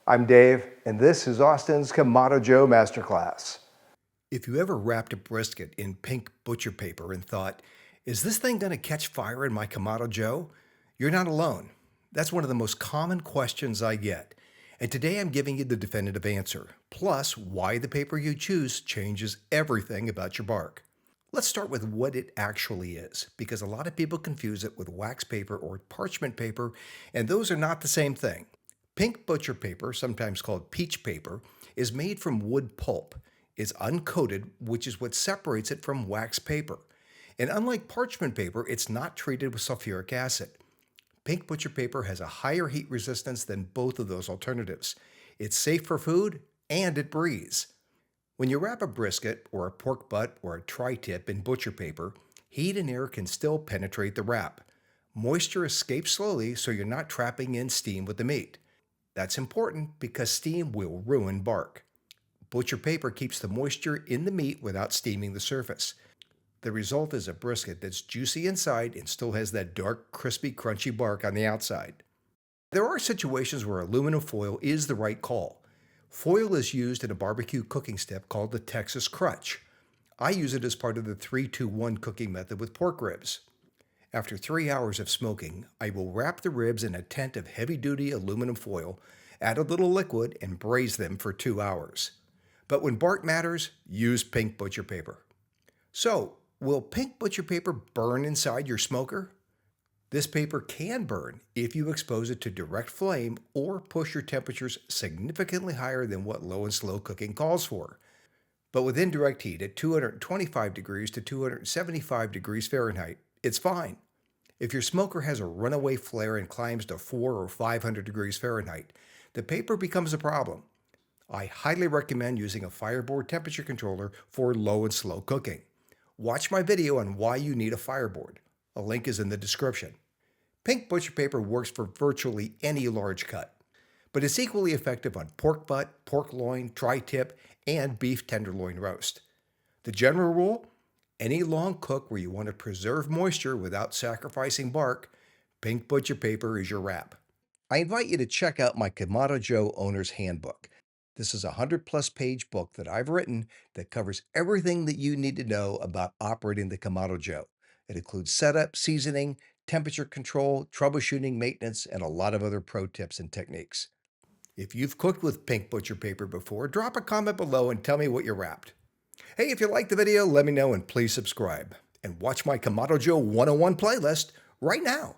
I'm Dave, and this is Austin's Kamado Joe Masterclass. If you ever wrapped a brisket in pink butcher paper and thought, is this thing going to catch fire in my Kamado Joe? You're not alone. That's one of the most common questions I get. And today I'm giving you the definitive answer, plus why the paper you choose changes everything about your bark. Let's start with what it actually is, because a lot of people confuse it with wax paper or parchment paper, and those are not the same thing. Pink butcher paper, sometimes called peach paper, is made from wood pulp. It's uncoated, which is what separates it from wax paper. And unlike parchment paper, it's not treated with sulfuric acid. Pink butcher paper has a higher heat resistance than both of those alternatives. It's safe for food, and it breathes. When you wrap a brisket or a pork butt or a tri-tip in butcher paper, heat and air can still penetrate the wrap. Moisture escapes slowly, so you're not trapping in steam with the meat. That's important because steam will ruin bark. Butcher paper keeps the moisture in the meat without steaming the surface. The result is a brisket that's juicy inside and still has that dark, crispy, crunchy bark on the outside. There are situations where aluminum foil is the right call. Foil is used in a barbecue cooking step called the Texas Crutch. I use it as part of the 3-2-1 cooking method with pork ribs. After 3 hours of smoking, I will wrap the ribs in a tent of heavy-duty aluminum foil, add a little liquid, and braise them for 2 hours. But when bark matters, use pink butcher paper. So, will pink butcher paper burn inside your smoker? This paper can burn if you expose it to direct flame or push your temperatures significantly higher than what low and slow cooking calls for. But with indirect heat at 225 degrees to 275 degrees Fahrenheit, it's fine. If your smoker has a runaway flare and climbs to 400 or 500 degrees Fahrenheit, the paper becomes a problem. I highly recommend using a fireboard temperature controller for low and slow cooking. Watch my video on why you need a fireboard. A link is in the description. Pink butcher paper works for virtually any large cut, but it's equally effective on pork butt, pork loin, tri-tip, and beef tenderloin roast. The general rule: any long cook where you want to preserve moisture without sacrificing bark, pink butcher paper is your wrap. I invite you to check out my Kamado Joe Owner's Handbook. This is a 100-plus page book that I've written that covers everything that you need to know about operating the Kamado Joe. It includes setup, seasoning, temperature control, troubleshooting, maintenance, and a lot of other pro tips and techniques. If you've cooked with pink butcher paper before, drop a comment below and tell me what you wrapped. Hey, if you liked the video, let me know and please subscribe. And watch my Kamado Joe 101 playlist right now.